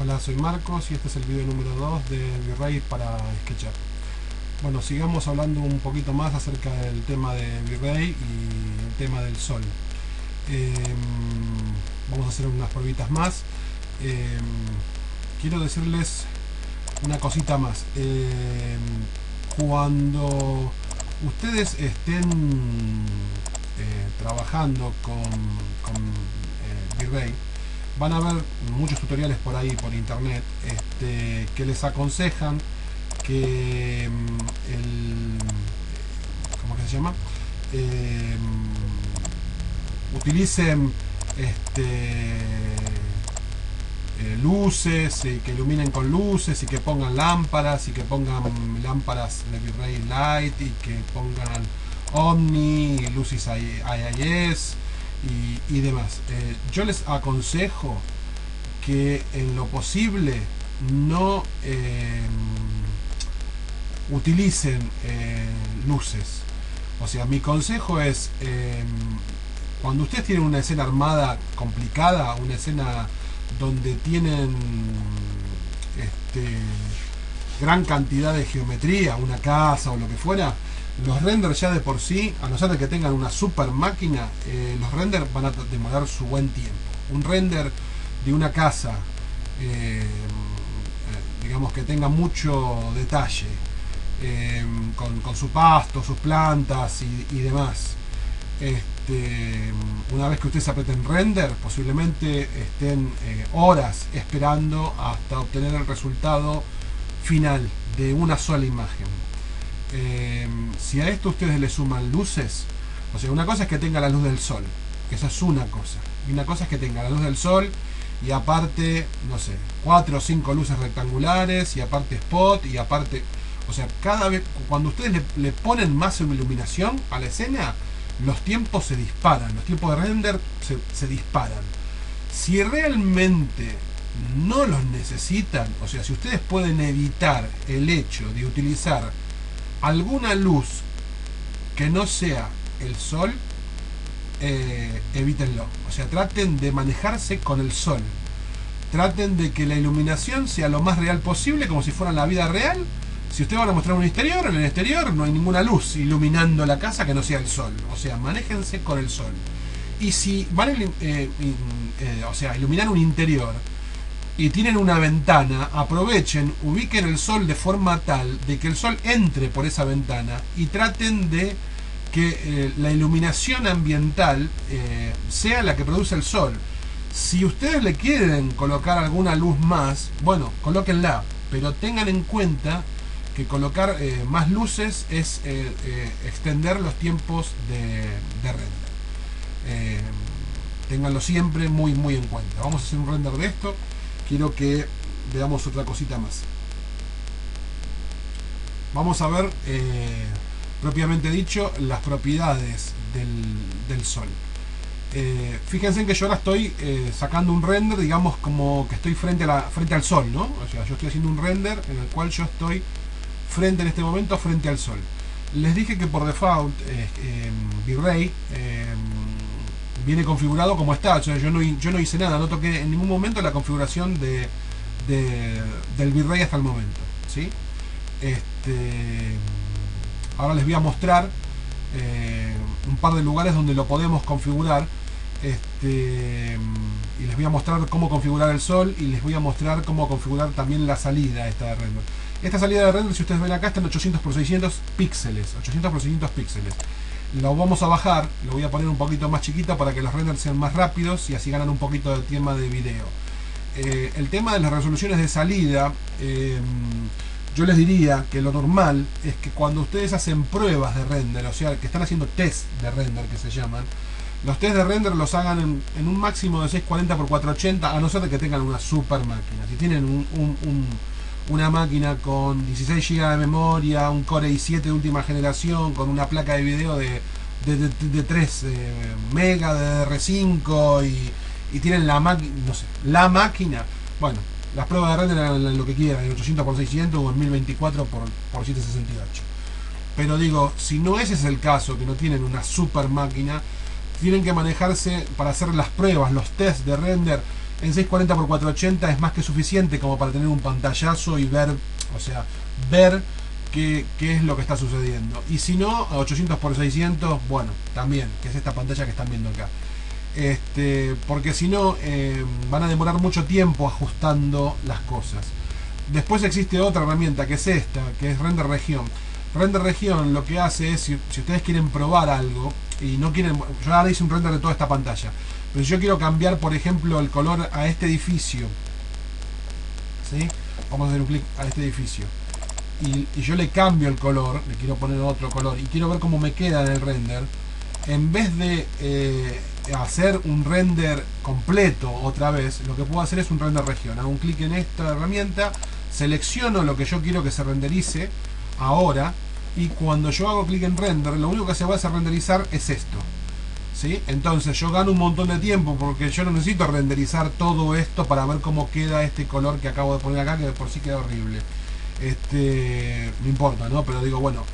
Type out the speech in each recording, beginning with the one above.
Hola, soy Marcos y este es el video número 2 de V-Ray para Sketchup. Bueno, sigamos hablando un poquito más acerca del tema de V-Ray y el tema del sol. Eh, Vamos a hacer unas pruebitas más. Eh, Quiero decirles una cosita más. Cuando ustedes estén trabajando con V-Ray, van a ver muchos tutoriales por ahí por internet que les aconsejan que ¿cómo que se llama? Eh, Utilicen luces y que iluminen con luces y que pongan lámparas y que pongan lámparas de V-Ray Light y que pongan Omni, luces IIS y demás. Yo les aconsejo que en lo posible no utilicen luces. O sea, mi consejo es cuando ustedes tienen una escena armada complicada, una escena donde tienen gran cantidad de geometría, una casa o lo que fuera, los renders ya de por sí, a no ser de que tengan una super máquina, los renders van a demorar su buen tiempo. Un render de una casa, digamos que tenga mucho detalle, con su pasto, sus plantas y demás. Una vez que ustedes aprieten render, posiblemente estén horas esperando hasta obtener el resultado final de una sola imagen. Si a esto ustedes le suman luces, o sea, una cosa es que tenga la luz del sol, que eso es una cosa, y una cosa es que tenga la luz del sol y aparte, no sé, 4 o 5 luces rectangulares y aparte spot y aparte, o sea, cada vez cuando ustedes le ponen más iluminación a la escena, los tiempos se disparan, los tiempos de render se disparan. Si realmente no los necesitan, o sea, si ustedes pueden evitar el hecho de utilizar alguna luz que no sea el sol, evítenlo. O sea, traten de manejarse con el sol. Traten de que la iluminación sea lo más real posible, como si fuera en la vida real. Si ustedes van a mostrar un exterior, en el exterior no hay ninguna luz iluminando la casa que no sea el sol. O sea, manéjense con el sol. Y si van a iluminar un interior y tienen una ventana, aprovechen, ubiquen el sol de forma tal de que el sol entre por esa ventana y traten de que la iluminación ambiental sea la que produce el sol. Si ustedes le quieren colocar alguna luz más, bueno, colóquenla, pero tengan en cuenta que colocar más luces es extender los tiempos de render. Ténganlo siempre muy en cuenta. Vamos a hacer un render de esto. Quiero que veamos otra cosita más. Vamos a ver propiamente dicho las propiedades del sol. Fíjense en que yo ahora estoy sacando un render, digamos como que estoy frente al sol, ¿no? O sea, yo estoy haciendo un render en el cual yo estoy en este momento frente al sol. Les dije que por default V-Ray viene configurado como está. O sea, yo no hice nada, no toqué en ningún momento la configuración del V-Ray hasta el momento, ¿sí? Ahora les voy a mostrar un par de lugares donde lo podemos configurar, y les voy a mostrar cómo configurar el sol y les voy a mostrar cómo configurar también la salida esta de render. Esta salida de render, si ustedes ven acá, está en 800 por 600 píxeles. 800 por 600 píxeles. Lo vamos a bajar, lo voy a poner un poquito más chiquito para que los renders sean más rápidos y así ganan un poquito de tema de video. El tema de las resoluciones de salida, yo les diría que lo normal es que cuando ustedes hacen pruebas de render, o sea, que están haciendo test de render que se llaman, los test de render los hagan en un máximo de 640 por 480, a no ser de que tengan una super máquina. Si tienen una máquina con 16 GB de memoria, un Core i7 de última generación, con una placa de video de 3 mega de DR5 y tienen la máquina, no sé, la máquina, bueno, las pruebas de render en lo que quieran, en 800 por 600 o en 1024 por 768. Pero digo, si no ese es el caso, que no tienen una super máquina, tienen que manejarse para hacer las pruebas, los tests de render en 640x480 es más que suficiente como para tener un pantallazo y ver, o sea, ver qué es lo que está sucediendo. Y si no, a 800x600, bueno, también, que es esta pantalla que están viendo acá. Porque si no, van a demorar mucho tiempo ajustando las cosas. Después existe otra herramienta que es esta, que es Render Region. Render Region lo que hace es, si ustedes quieren probar algo y no quieren, yo ahora hice un render de toda esta pantalla, pero si yo quiero cambiar, por ejemplo, el color a este edificio, ¿sí? Vamos a hacer un clic a este edificio y yo le cambio el color, le quiero poner otro color y quiero ver cómo me queda en el render, en vez de hacer un render completo otra vez, lo que puedo hacer es un render región. Hago un clic en esta herramienta, selecciono lo que yo quiero que se renderice ahora, y cuando yo hago clic en render, lo único que se va a hacer renderizar es esto, ¿sí? Entonces yo gano un montón de tiempo porque yo no necesito renderizar todo esto para ver cómo queda este color que acabo de poner acá, que de por sí queda horrible. No importa, ¿no? Pero digo, bueno,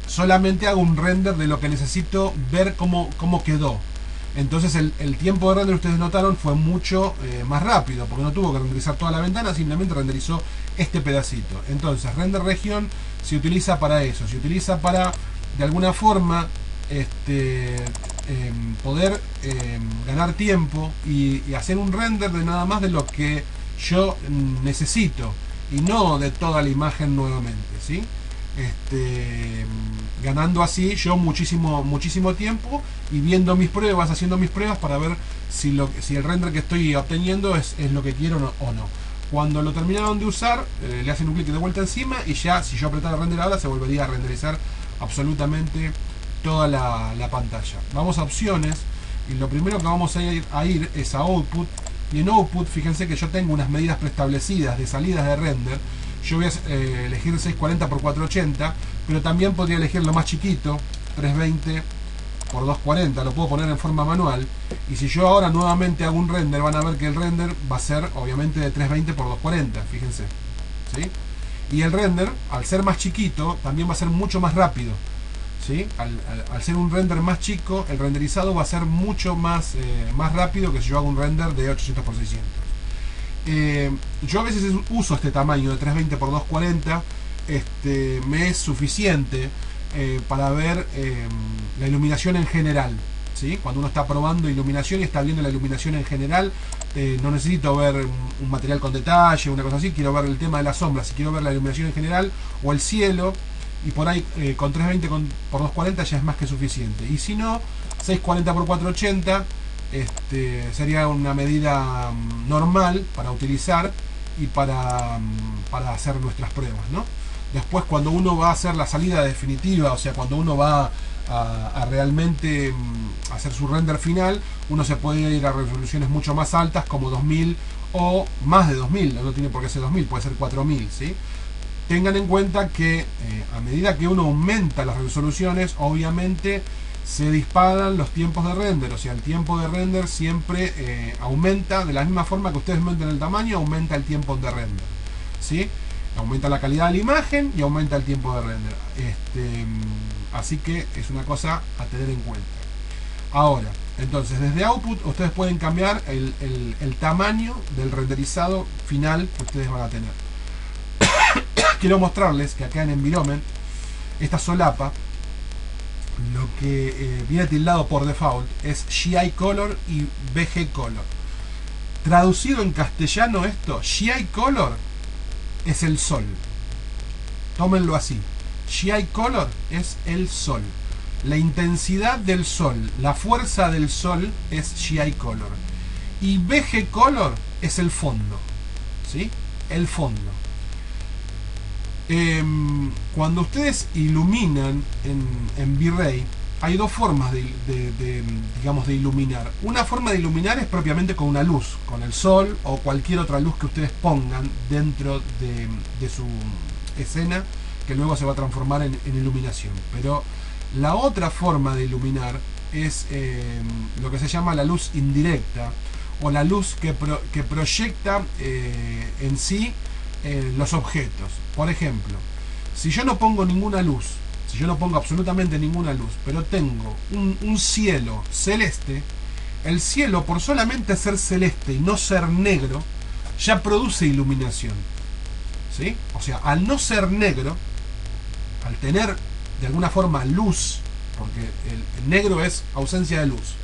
solamente hago un render de lo que necesito ver cómo quedó. Entonces el tiempo de render, ustedes notaron, fue mucho más rápido, porque no tuvo que renderizar toda la ventana, simplemente renderizó este pedacito. Entonces render región se utiliza para eso, se utiliza para, de alguna forma, poder ganar tiempo y hacer un render de nada más de lo que yo necesito y no de toda la imagen nuevamente, ¿sí? Ganando así yo muchísimo tiempo y viendo mis pruebas, haciendo mis pruebas para ver si el render que estoy obteniendo es lo que quiero o no. Cuando lo terminaron de usar, le hacen un clic de vuelta encima y ya, si yo apretara render ahora, se volvería a renderizar absolutamente toda la pantalla. Vamos a opciones y lo primero que vamos a ir es a Output, y en Output fíjense que yo tengo unas medidas preestablecidas de salidas de render. Yo voy a elegir 640x480, pero también podría elegir lo más chiquito, 320x240, lo puedo poner en forma manual, y si yo ahora nuevamente hago un render, van a ver que el render va a ser obviamente de 320x240, fíjense, ¿sí? Y el render, al ser más chiquito, también va a ser mucho más rápido, ¿sí? Al ser un render más chico, el renderizado va a ser mucho más rápido que si yo hago un render de 800x600. Yo a veces uso este tamaño de 320x240, me es suficiente para ver la iluminación en general, ¿sí? Cuando uno está probando iluminación y está viendo la iluminación en general, no necesito ver un material con detalle, una cosa así, quiero ver el tema de las sombras, si quiero ver la iluminación en general o el cielo, y por ahí con 320x240 ya es más que suficiente. Y si no, 640x480 sería una medida normal para utilizar y para hacer nuestras pruebas, ¿no? Después, cuando uno va a hacer la salida definitiva, o sea, cuando uno va a realmente hacer su render final, uno se puede ir a resoluciones mucho más altas, como 2000 o más de 2000, no tiene por qué ser 2000, puede ser 4000, ¿sí? Tengan en cuenta que a medida que uno aumenta las resoluciones, obviamente se disparan los tiempos de render, o sea, el tiempo de render siempre aumenta, de la misma forma que ustedes aumentan el tamaño, aumenta el tiempo de render, ¿sí? Aumenta la calidad de la imagen y aumenta el tiempo de render. Así que es una cosa a tener en cuenta. Ahora, entonces desde Output ustedes pueden cambiar el tamaño del renderizado final que ustedes van a tener. Quiero mostrarles que acá en Environment, esta solapa, lo que viene tildado por default es GI Color y VG Color. Traducido en castellano esto, GI Color es el sol. Tómenlo así. GI Color es el sol. La intensidad del sol, la fuerza del sol es GI Color. Y VG Color es el fondo, ¿sí? El fondo. Cuando ustedes iluminan en V-Ray, hay dos formas digamos, de iluminar. Una forma de iluminar es propiamente con una luz, con el sol o cualquier otra luz que ustedes pongan dentro de su escena, que luego se va a transformar en iluminación. Pero la otra forma de iluminar es lo que se llama la luz indirecta, o la luz que proyecta en sí los objetos. Por ejemplo, si yo no pongo ninguna luz, si yo no pongo absolutamente ninguna luz, pero tengo un cielo celeste, El cielo, por solamente ser celeste y no ser negro, ya produce iluminación, ¿sí? O sea, al no ser negro, al tener de alguna forma luz, porque el negro es ausencia de luz,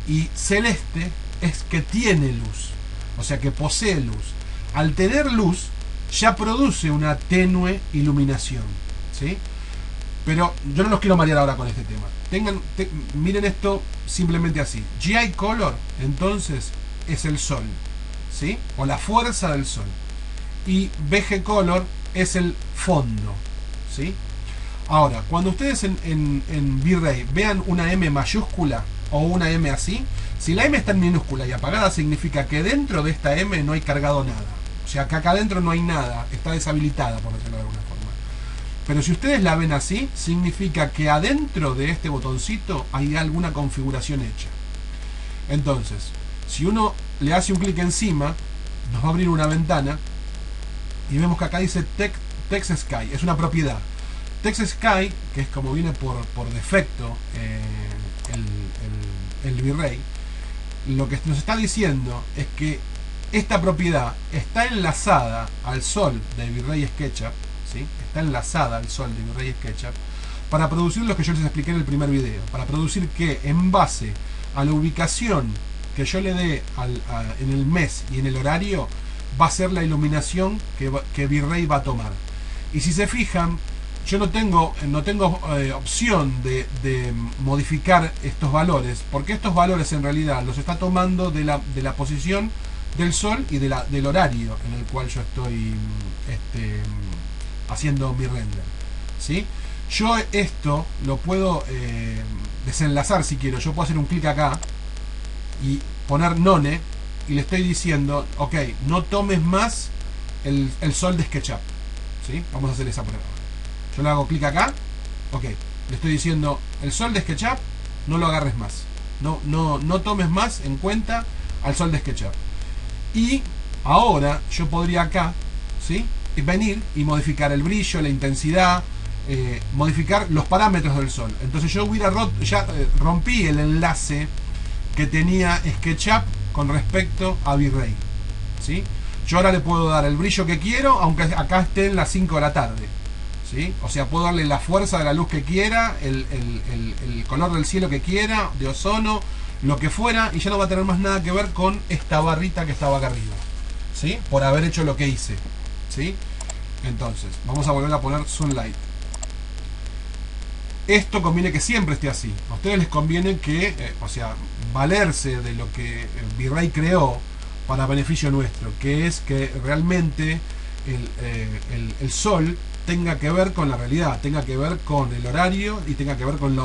y celeste es que tiene luz, o sea que posee luz. Al tener luz, ya produce una tenue iluminación, ¿sí? Pero yo no los quiero marear ahora con este tema. Miren esto simplemente así. GI Color, entonces, es el sol, ¿sí? O la fuerza del sol. Y VG Color es el fondo, ¿sí? Ahora, cuando ustedes en V-Ray vean una M mayúscula o una M así, si la M está en minúscula y apagada, significa que dentro de esta M no hay cargado nada. O sea, que acá adentro no hay nada, está deshabilitada, por decirlo de alguna forma. Pero si ustedes la ven así, significa que adentro de este botoncito hay alguna configuración hecha. Entonces, si uno le hace un clic encima, nos va a abrir una ventana y vemos que acá dice Text Sky, es una propiedad. Text Sky, que es como viene por defecto el V-Ray, lo que nos está diciendo es que esta propiedad está enlazada al sol de V-Ray SketchUp, ¿sí? Está enlazada al sol de V-Ray SketchUp para producir lo que yo les expliqué en el primer video, para producir que en base a la ubicación que yo le dé en el mes y en el horario, va a ser la iluminación que V-Ray va a tomar. Y si se fijan, yo no tengo opción de modificar estos valores, porque estos valores en realidad los está tomando de la posición del sol y del horario en el cual yo estoy haciendo mi render, ¿sí? Yo esto lo puedo desenlazar si quiero. Yo puedo hacer un clic acá y poner none, y le estoy diciendo, ok, no tomes más el sol de SketchUp, ¿sí? Vamos a hacer esa prueba. Yo le hago clic acá, ok, le estoy diciendo, el sol de SketchUp no lo agarres más, no tomes más en cuenta al sol de SketchUp. Y ahora yo podría acá, ¿sí?, venir y modificar el brillo, la intensidad, modificar los parámetros del sol. Entonces yo rompí el enlace que tenía SketchUp con respecto a V-Ray, ¿sí? Yo ahora le puedo dar el brillo que quiero, aunque acá esté en las 5 de la tarde, ¿sí? O sea, puedo darle la fuerza de la luz que quiera, el color del cielo que quiera, de ozono, lo que fuera, y ya no va a tener más nada que ver con esta barrita que estaba acá arriba, ¿sí? Por haber hecho lo que hice, ¿sí? Entonces, vamos a volver a poner Sunlight. Esto conviene que siempre esté así. A ustedes les conviene que, o sea, valerse de lo que V-Ray creó para beneficio nuestro, que es que realmente el sol tenga que ver con la realidad, tenga que ver con el horario y tenga que ver con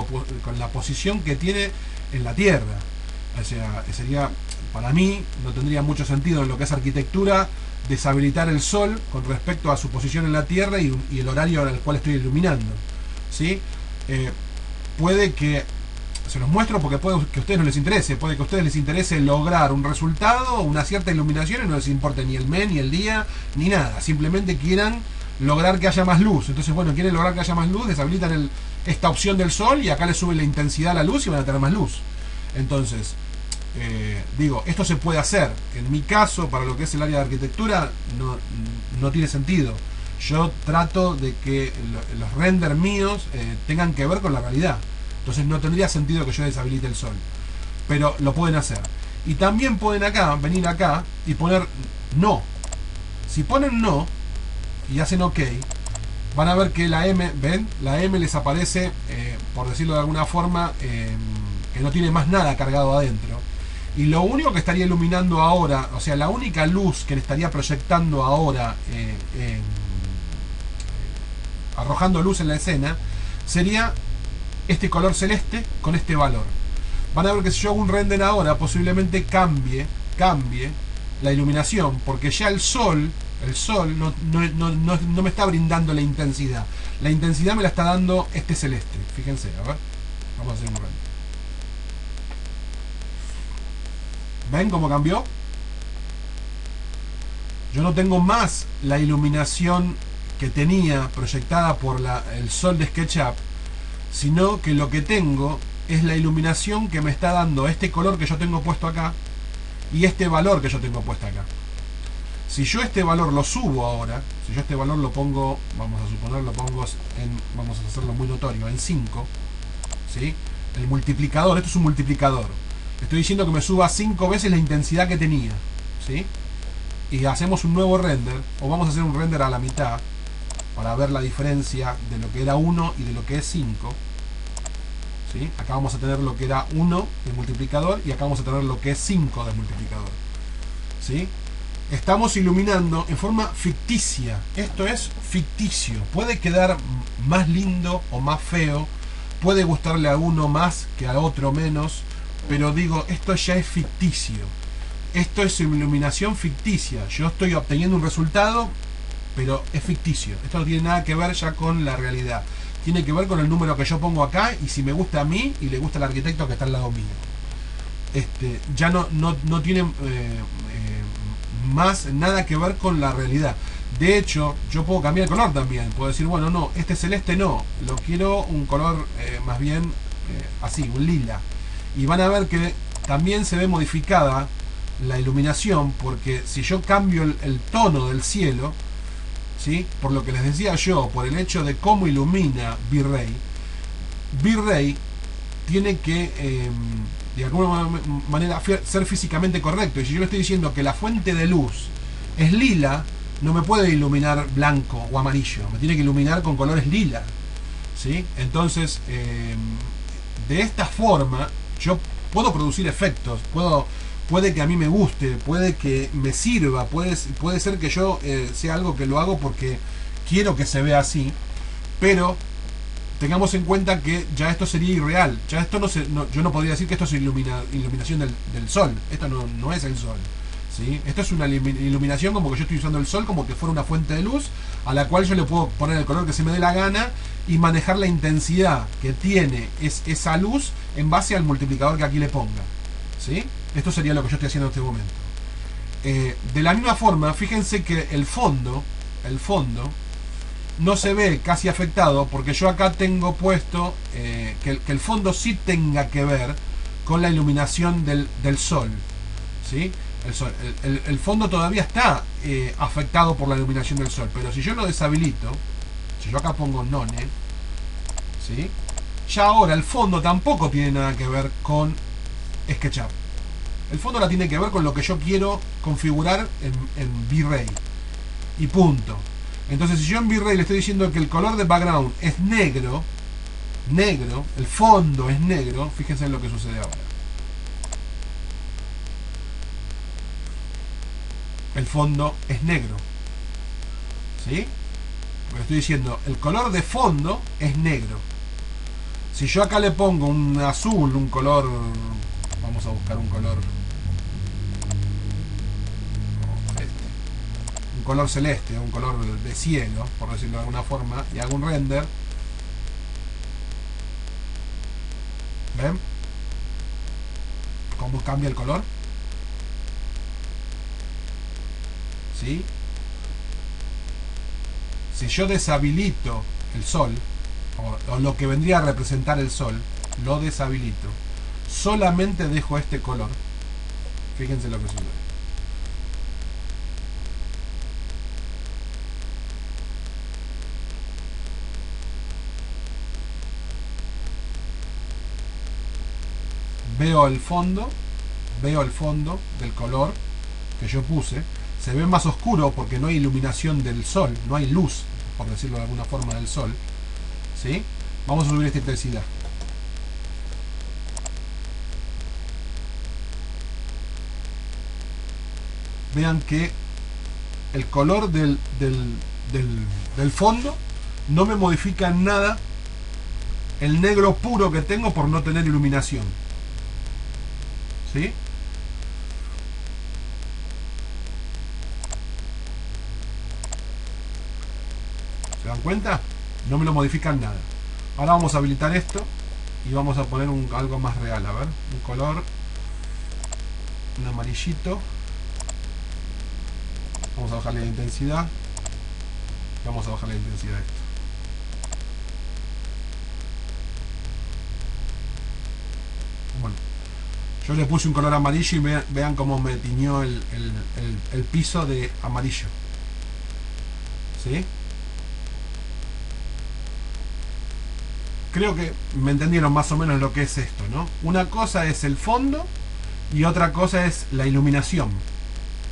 la posición que tiene en la Tierra. O sea, sería, para mí, no tendría mucho sentido en lo que es arquitectura deshabilitar el sol con respecto a su posición en la Tierra y el horario al cual estoy iluminando, ¿sí? Puede que, se los muestro porque puede que a ustedes no les interese, puede que a ustedes les interese lograr un resultado, una cierta iluminación, y no les importe ni el mes, ni el día, ni nada, simplemente quieran lograr que haya más luz. Entonces, bueno, quieren lograr que haya más luz, deshabilitan esta opción del sol y acá les sube la intensidad a la luz y van a tener más luz. Entonces, digo, esto se puede hacer. En mi caso, para lo que es el área de arquitectura, no tiene sentido. Yo trato de que los renders míos tengan que ver con la realidad. Entonces no tendría sentido que yo deshabilite el sol. Pero lo pueden hacer. Y también pueden venir acá y poner no. Si ponen no y hacen ok, van a ver que la M, ¿ven? La M les aparece, por decirlo de alguna forma, que no tiene más nada cargado adentro. Y lo único que estaría iluminando ahora, o sea, la única luz que le estaría proyectando ahora, arrojando luz en la escena, sería este color celeste con este valor. Van a ver que si yo hago un render ahora, posiblemente cambie la iluminación, porque ya el sol no me está brindando la intensidad. La intensidad me la está dando este celeste. Fíjense, a ver, vamos a hacer un render. ¿Ven cómo cambió? Yo no tengo más la iluminación que tenía proyectada por el sol de SketchUp, sino que lo que tengo es la iluminación que me está dando este color que yo tengo puesto acá y este valor que yo tengo puesto acá. Si yo este valor lo subo ahora, si yo este valor lo pongo, vamos a suponer, lo pongo en, vamos a hacerlo muy notorio, en 5, ¿sí? El multiplicador, esto es un multiplicador. Estoy diciendo que me suba 5 veces la intensidad que tenía, ¿sí? Y hacemos un nuevo render, o vamos a hacer un render a la mitad, para ver la diferencia de lo que era 1 y de lo que es 5. ¿Sí? Acá vamos a tener lo que era 1 de multiplicador y acá vamos a tener lo que es 5 de multiplicador. ¿Sí? Estamos iluminando en forma ficticia. Esto es ficticio. Puede quedar más lindo o más feo. Puede gustarle a uno más que a otro menos. Pero digo, esto ya es ficticio. Esto es iluminación ficticia. Yo estoy obteniendo un resultado, pero es ficticio. Esto no tiene nada que ver ya con la realidad. Tiene que ver con el número que yo pongo acá y si me gusta a mí y le gusta al arquitecto que está al lado mío. Ya no tiene más nada que ver con la realidad. De hecho, yo puedo cambiar el color también. Puedo decir, bueno, no, este celeste no. Lo quiero un color más bien así, un lila. Y van a ver que también se ve modificada la iluminación, porque si yo cambio el tono del cielo, ¿sí? Por lo que les decía yo, por el hecho de cómo ilumina V-Ray, V-Ray tiene que de alguna manera ser físicamente correcto. Y si yo le estoy diciendo que la fuente de luz es lila, no me puede iluminar blanco o amarillo, me tiene que iluminar con colores lila, ¿sí? Entonces, de esta forma yo puedo producir efectos, puede que a mí me guste, puede que me sirva, puede ser que yo sea algo que lo hago porque quiero que se vea así, pero tengamos en cuenta que ya esto sería irreal. Ya esto yo no podría decir que esto es iluminación del sol. Esto no es el sol, ¿sí? Esto es una iluminación como que yo estoy usando el sol como que fuera una fuente de luz a la cual yo le puedo poner el color que se me dé la gana y manejar la intensidad que tiene esa luz en base al multiplicador que aquí le ponga, ¿sí? Esto sería lo que yo estoy haciendo en este momento. De la misma forma, fíjense que el fondo no se ve casi afectado porque yo acá tengo puesto que el fondo sí tenga que ver con la iluminación del sol, ¿sí? El fondo todavía está afectado por la iluminación del sol, pero si yo lo deshabilito, si yo acá pongo none, ¿sí? Ya ahora el fondo tampoco tiene nada que ver con SketchUp. El fondo la tiene que ver con lo que yo quiero configurar en V-Ray. Y punto. Entonces, si yo en V-Ray le estoy diciendo que el color de background es negro, el fondo es negro, fíjense en lo que sucede ahora. El fondo es negro, ¿sí? Porque estoy diciendo, el color de fondo es negro. Si yo acá le pongo un azul, un color, vamos a buscar un color, un color celeste, un color de cielo, por decirlo de alguna forma, y hago un render, ¿ven? ¿Cómo cambia el color? ¿Sí? Si yo deshabilito el sol, o lo que vendría a representar el sol, lo deshabilito, solamente dejo este color, fíjense lo que sucede. Veo el fondo del color que yo puse. Se ve más oscuro porque no hay iluminación del sol, no hay luz, por decirlo de alguna forma, del sol, ¿sí? Vamos a subir esta intensidad. Vean que el color del fondo no me modifica en nada el negro puro que tengo por no tener iluminación, ¿sí? ¿Se dan cuenta? No me lo modifican nada. Ahora vamos a habilitar esto y vamos a poner algo más real. A ver, un color, un amarillito. Vamos a bajarle la intensidad. Vamos a bajar la intensidad de esto. Yo le puse un color amarillo y vean cómo me tiñó el piso de amarillo. ¿Sí? Creo que me entendieron más o menos lo que es esto, ¿no? Una cosa es el fondo y otra cosa es la iluminación.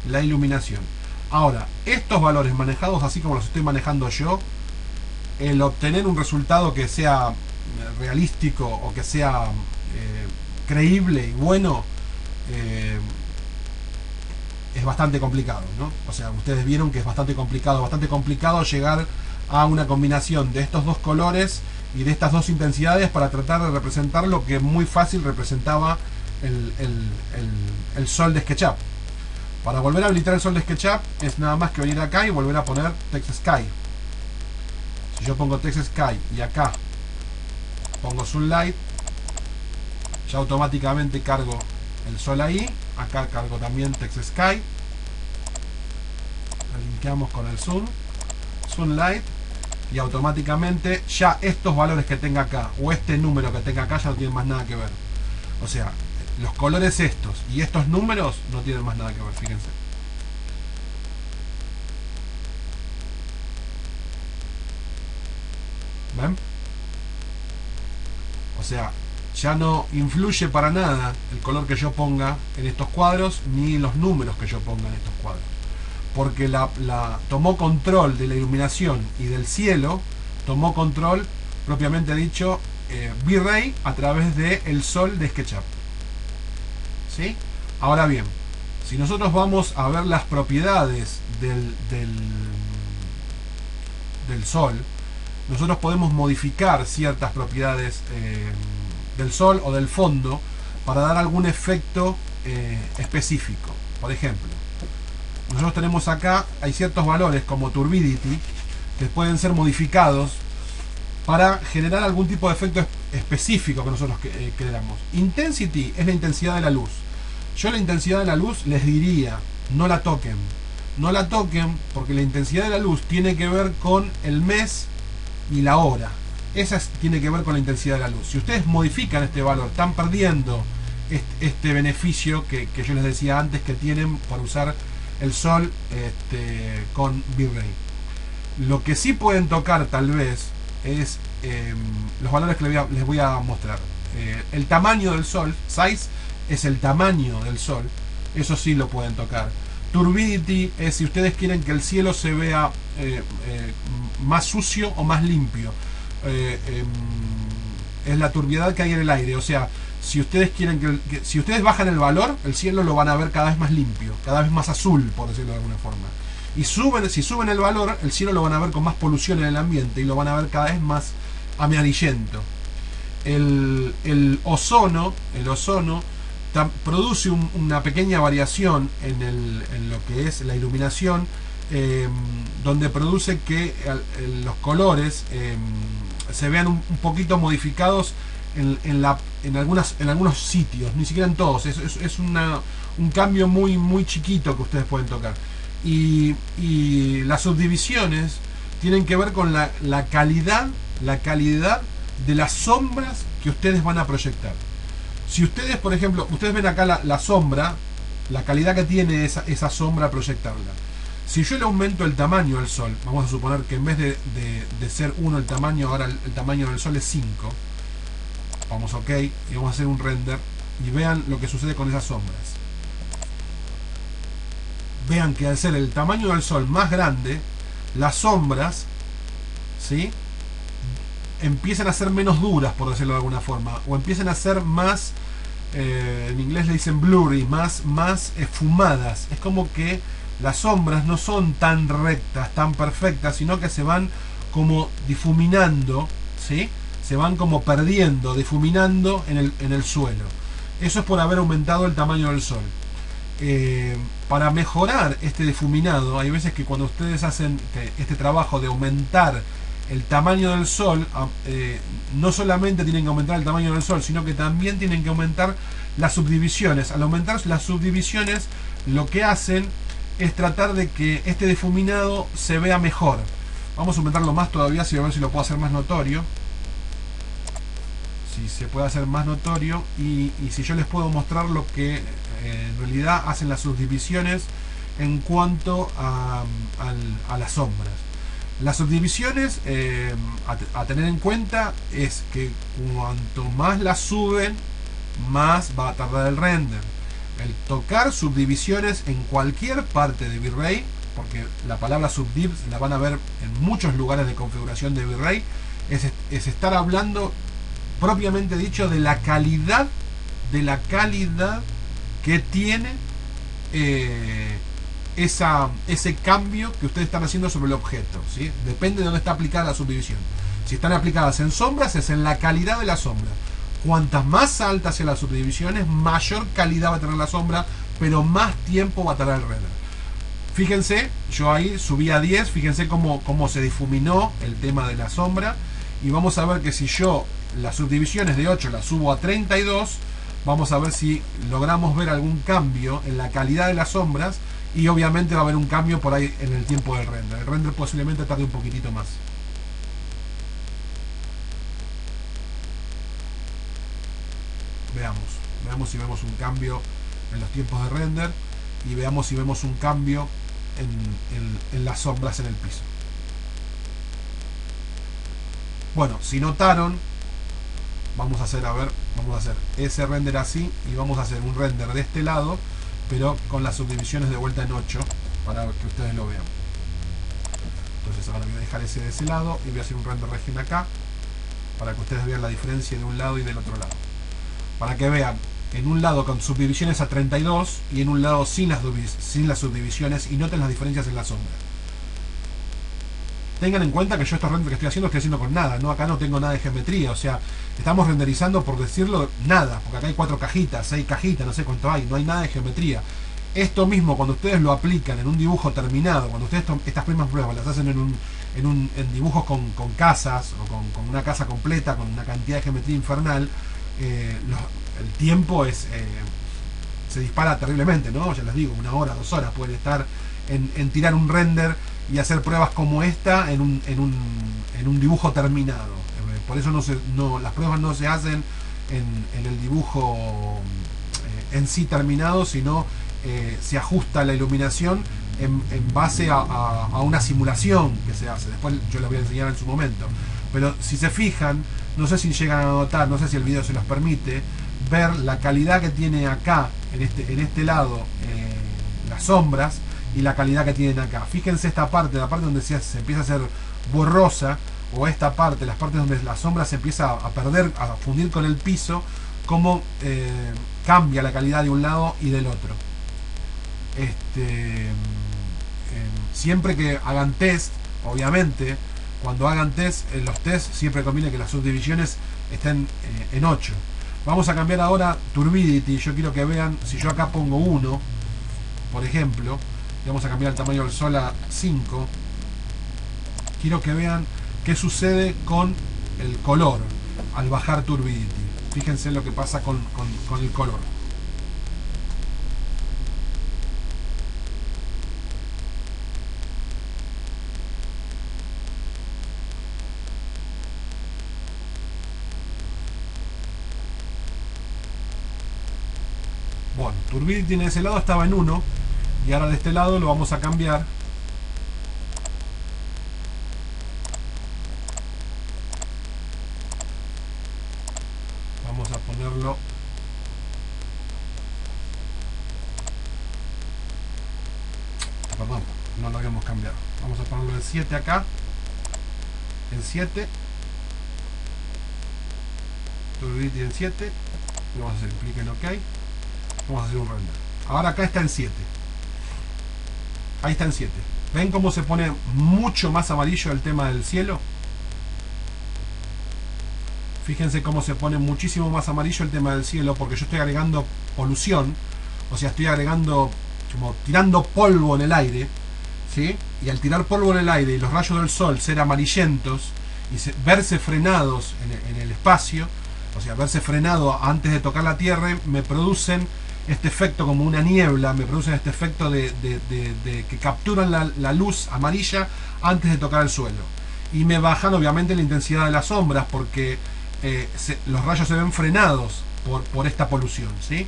La iluminación. Ahora, estos valores manejados así como los estoy manejando yo, el obtener un resultado que sea realístico o que sea creíble y bueno, es bastante complicado, ¿no? O sea, ustedes vieron que es bastante complicado llegar a una combinación de estos dos colores y de estas dos intensidades para tratar de representar lo que muy fácil representaba el sol de SketchUp. Para volver a habilitar el sol de SketchUp es nada más que venir acá y volver a poner Text Sky. Si yo pongo Text Sky y acá pongo Sunlight, ya automáticamente cargo el sol ahí. Acá cargo también Text Sky. Lo linkeamos con el Sunlight. Y automáticamente ya estos valores que tenga acá o este número que tenga acá ya no tienen más nada que ver. O sea, los colores estos y estos números no tienen más nada que ver, fíjense. ¿Ven? O sea, ya no influye para nada el color que yo ponga en estos cuadros ni los números que yo ponga en estos cuadros. Porque tomó control de la iluminación y del cielo, tomó control, propiamente dicho, V-Ray a través del sol de SketchUp. ¿Sí? Ahora bien, si nosotros vamos a ver las propiedades del sol, nosotros podemos modificar ciertas propiedades del sol o del fondo para dar algún efecto específico. Por ejemplo, nosotros tenemos acá, hay ciertos valores como turbidity que pueden ser modificados para generar algún tipo de efecto específico que nosotros queramos. Intensity es la intensidad de la luz. Yo la intensidad de la luz les diría, no la toquen. No la toquen porque la intensidad de la luz tiene que ver con el mes y la hora. Esa tiene que ver con la intensidad de la luz. Si ustedes modifican este valor, están perdiendo este beneficio que yo les decía antes que tienen por usar el sol con V-Ray. Lo que sí pueden tocar tal vez es los valores que les voy a mostrar. El tamaño del sol, size es el tamaño del sol, eso sí lo pueden tocar. Turbidity es si ustedes quieren que el cielo se vea más sucio o más limpio. Es la turbiedad que hay en el aire, o sea, si ustedes quieren si ustedes bajan el valor, el cielo lo van a ver cada vez más limpio, cada vez más azul, por decirlo de alguna forma. Y si suben el valor, el cielo lo van a ver con más polución en el ambiente y lo van a ver cada vez más amarillento. El ozono produce una pequeña variación en lo que es la iluminación, donde produce que los colores se vean un poquito modificados en algunos sitios, ni siquiera en todos. Es un cambio muy chiquito que ustedes pueden tocar. Y las subdivisiones tienen que ver con la calidad de las sombras que ustedes van a proyectar. Si ustedes, por ejemplo, ustedes ven acá la sombra, la calidad que tiene esa sombra proyectarla. Si yo le aumento el tamaño del sol, vamos a suponer que en vez de ser 1 el tamaño, ahora el tamaño del sol es 5. Vamos a OK y vamos a hacer un render y vean lo que sucede con esas sombras. Vean que al ser el tamaño del sol más grande, las sombras, ¿sí?, empiezan a ser menos duras, por decirlo de alguna forma, o empiezan a ser más, en inglés le dicen blurry, más esfumadas. Es como que las sombras no son tan rectas, tan perfectas, sino que se van como difuminando, ¿sí?, se van como perdiendo, difuminando en el suelo. Eso es por haber aumentado el tamaño del sol. Para mejorar este difuminado, hay veces que cuando ustedes hacen este trabajo de aumentar el tamaño del sol, no solamente tienen que aumentar el tamaño del sol, sino que también tienen que aumentar las subdivisiones. Al aumentar las subdivisiones, lo que hacen es tratar de que este difuminado se vea mejor. Vamos a aumentarlo más todavía, a ver si lo puedo hacer más notorio. Si si se puede hacer más notorio y si yo les puedo mostrar lo que en realidad hacen las subdivisiones en cuanto a las sombras. Las subdivisiones a tener en cuenta es que cuanto más las suben, más va a tardar el render. El tocar subdivisiones en cualquier parte de V-Ray, porque la palabra subdiv la van a ver en muchos lugares de configuración de V-Ray, es estar hablando propiamente dicho de la calidad que tiene ese cambio que ustedes están haciendo sobre el objeto, ¿sí? Depende de dónde está aplicada la subdivisión. Si están aplicadas en sombras, es en la calidad de la sombra. Cuantas más alta sea la subdivisión, mayor calidad va a tener la sombra, pero más tiempo va a tardar el render. Fíjense, yo ahí subí a 10, fíjense cómo se difuminó el tema de la sombra. Y vamos a ver que si yo las subdivisiones de 8 las subo a 32, vamos a ver si logramos ver algún cambio en la calidad de las sombras. Y obviamente va a haber un cambio por ahí en el tiempo del render. El render posiblemente tarde un poquitito más. Veamos si vemos un cambio en los tiempos de render. Y veamos si vemos un cambio en las sombras en el piso. Bueno, si notaron, vamos a hacer ese render así. Y vamos a hacer un render de este lado, pero con las subdivisiones de vuelta en 8 para que ustedes lo vean. Entonces ahora voy a dejar ese de ese lado y voy a hacer un render region acá para que ustedes vean la diferencia de un lado y del otro lado, para que vean en un lado con subdivisiones a 32 y en un lado sin las subdivisiones, y noten las diferencias en la sombra. Tengan en cuenta que yo estos renders que estoy haciendo con nada, ¿no? Acá no tengo nada de geometría, o sea, estamos renderizando, por decirlo, nada, porque acá hay 4 cajitas, 6 cajitas, no sé cuánto hay, no hay nada de geometría. Esto mismo, cuando ustedes lo aplican en un dibujo terminado, cuando ustedes estas mismas pruebas las hacen en dibujos con casas, o con una casa completa, con una cantidad de geometría infernal, el tiempo se dispara terriblemente, ¿no? Ya les digo, 1 hora, 2 horas pueden estar en tirar un render y hacer pruebas como esta en un dibujo terminado. Por eso las pruebas no se hacen en el dibujo en sí terminado, sino se ajusta la iluminación en base a una simulación que se hace. Después yo les voy a enseñar en su momento. Pero si se fijan, no sé si llegan a notar, no sé si el video se los permite, ver la calidad que tiene acá, en este lado, las sombras, y la calidad que tienen acá. Fíjense esta parte, la parte donde se empieza a hacer borrosa, o esta parte, las partes donde la sombra se empieza a perder, a fundir con el piso, cómo cambia la calidad de un lado y del otro. Siempre que hagan test, obviamente, cuando hagan test, en los test siempre conviene que las subdivisiones estén en 8. Vamos a cambiar ahora Turbidity. Yo quiero que vean, si yo acá pongo 1, por ejemplo, y vamos a cambiar el tamaño del sol a 5, quiero que vean qué sucede con el color al bajar Turbidity. Fíjense lo que pasa con el color. Bueno, Turbidity en ese lado estaba en 1 y ahora de este lado lo vamos a cambiar vamos a ponerlo perdón, no lo habíamos cambiado, vamos a ponerlo en 7 acá, en 7, Turbidity en 7, y vamos a hacer clic en OK. Vamos a hacer un render. Ahora acá está en 7. Ahí está en 7. ¿Ven cómo se pone mucho más amarillo el tema del cielo? Fíjense cómo se pone muchísimo más amarillo el tema del cielo, porque yo estoy agregando polución. O sea, estoy agregando, como tirando polvo en el aire, ¿sí? Y al tirar polvo en el aire y los rayos del sol ser amarillentos y verse frenados en el espacio, o sea, verse frenado antes de tocar la tierra, me producen este efecto como una niebla, me producen este efecto de que capturan la luz amarilla antes de tocar el suelo. Y me bajan obviamente la intensidad de las sombras, porque los rayos se ven frenados por esta polución, ¿sí?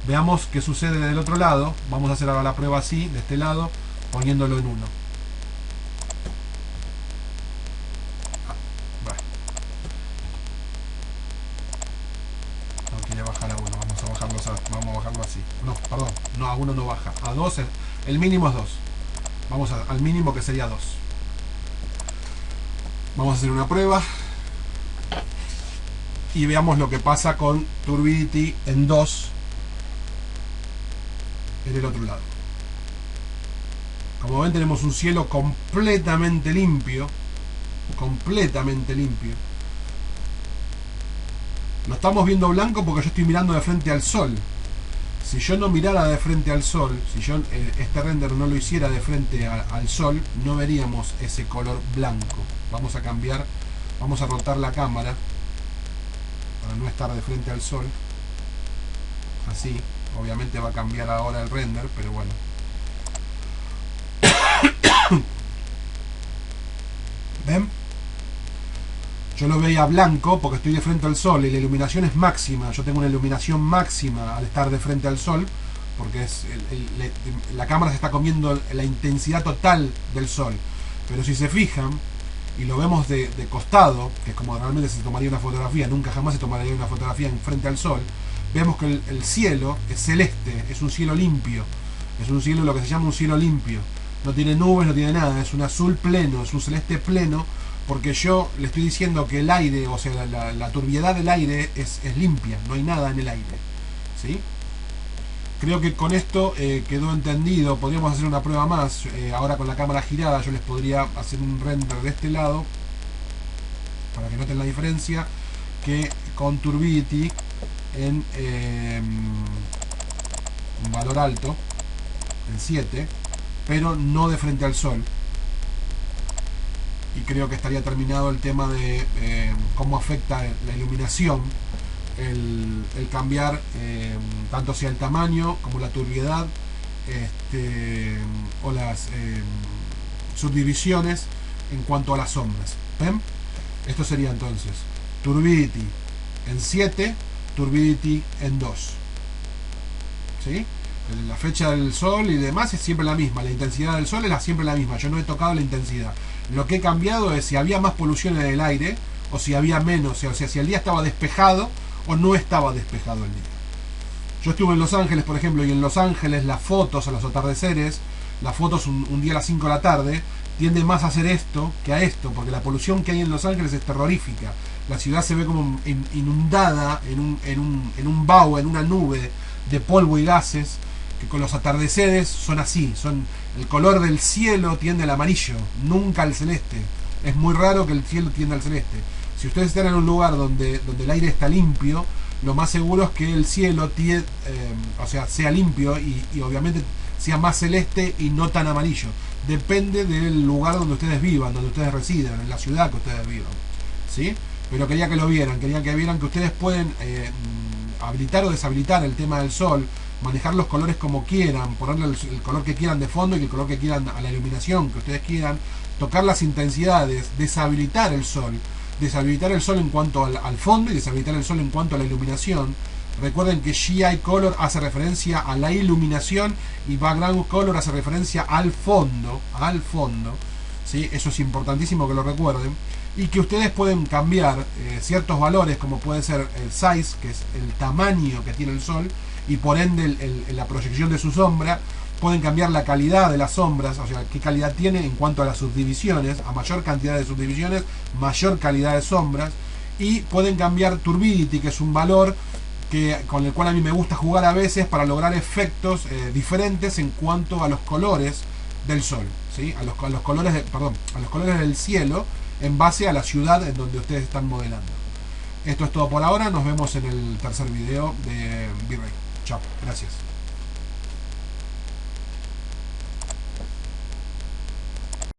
Veamos qué sucede del otro lado. Vamos a hacer ahora la prueba así, de este lado, poniéndolo en 1. No quiere bajar a 1, vamos a bajarlo así. No, perdón, no, a 1 no baja. A 2, el mínimo es 2. Vamos al mínimo, que sería 2. Vamos a hacer una prueba y veamos lo que pasa con Turbidity en 2 en el otro lado. Como ven, tenemos un cielo completamente limpio. Completamente limpio. Lo estamos viendo blanco porque yo estoy mirando de frente al sol. Si yo no mirara de frente al sol, si yo este render no lo hiciera de frente al sol, no veríamos ese color blanco. Vamos a cambiar, vamos a rotar la cámara para no estar de frente al sol. Así, obviamente va a cambiar ahora el render, pero bueno. ¿Ven? Yo lo veía blanco porque estoy de frente al sol y la iluminación es máxima. Yo tengo una iluminación máxima al estar de frente al sol, porque la cámara se está comiendo la intensidad total del sol. Pero si se fijan y lo vemos de costado, que es como realmente se tomaría una fotografía, nunca jamás se tomaría una fotografía en frente al sol, vemos que el cielo es celeste, es un cielo limpio, es un cielo, lo que se llama un cielo limpio. No tiene nubes, no tiene nada, es un azul pleno, es un celeste pleno, porque yo le estoy diciendo que el aire, o sea, la turbiedad del aire es limpia, no hay nada en el aire, ¿sí? Creo que con esto quedó entendido. Podríamos hacer una prueba más. Ahora con la cámara girada yo les podría hacer un render de este lado para que noten la diferencia, que con Turbidity en un valor alto, en 7, pero no de frente al sol. Y creo que estaría terminado el tema de cómo afecta la iluminación el cambiar tanto sea el tamaño como la turbiedad o las subdivisiones en cuanto a las sombras. ¿Ven? Esto sería entonces Turbidity en 7, Turbidity en 2, ¿sí? La fecha del sol y demás es siempre la misma, la intensidad del sol es siempre la misma. Yo no he tocado la intensidad. Lo que he cambiado es si había más polución en el aire o si había menos, o sea, si el día estaba despejado o no estaba despejado el día. Yo estuve en Los Ángeles, por ejemplo, y en Los Ángeles las fotos a los atardeceres, las fotos un día a las 5 de la tarde, tiende más a hacer esto que a esto, porque la polución que hay en Los Ángeles es terrorífica. La ciudad se ve como inundada en un vaho, en una nube de polvo y gases, que con los atardeceres son así, el color del cielo tiende al amarillo, nunca al celeste. Es muy raro que el cielo tienda al celeste. Si ustedes están en un lugar donde el aire está limpio, lo más seguro es que el cielo sea limpio y obviamente sea más celeste y no tan amarillo. Depende del lugar donde ustedes vivan, donde ustedes residan, en la ciudad que ustedes vivan, ¿sí? Pero quería que lo vieran, quería que vieran que ustedes pueden habilitar o deshabilitar el tema del sol, manejar los colores como quieran, ponerle el color que quieran de fondo y el color que quieran a la iluminación que ustedes quieran, tocar las intensidades, deshabilitar el sol en cuanto al fondo y deshabilitar el sol en cuanto a la iluminación. Recuerden que GI Color hace referencia a la iluminación y Background Color hace referencia al fondo, ¿sí? Eso es importantísimo que lo recuerden. Y que ustedes pueden cambiar ciertos valores, como puede ser el size, que es el tamaño que tiene el sol, y por ende la proyección de su sombra. Pueden cambiar la calidad de las sombras, o sea, qué calidad tiene en cuanto a las subdivisiones. A mayor cantidad de subdivisiones, mayor calidad de sombras. Y pueden cambiar Turbidity, que es un valor con el cual a mí me gusta jugar a veces para lograr efectos diferentes en cuanto a los colores del sol, ¿sí? a los colores del cielo en base a la ciudad en donde ustedes están modelando. Esto es todo por ahora. Nos vemos en el tercer video de V-Ray. Chao, gracias.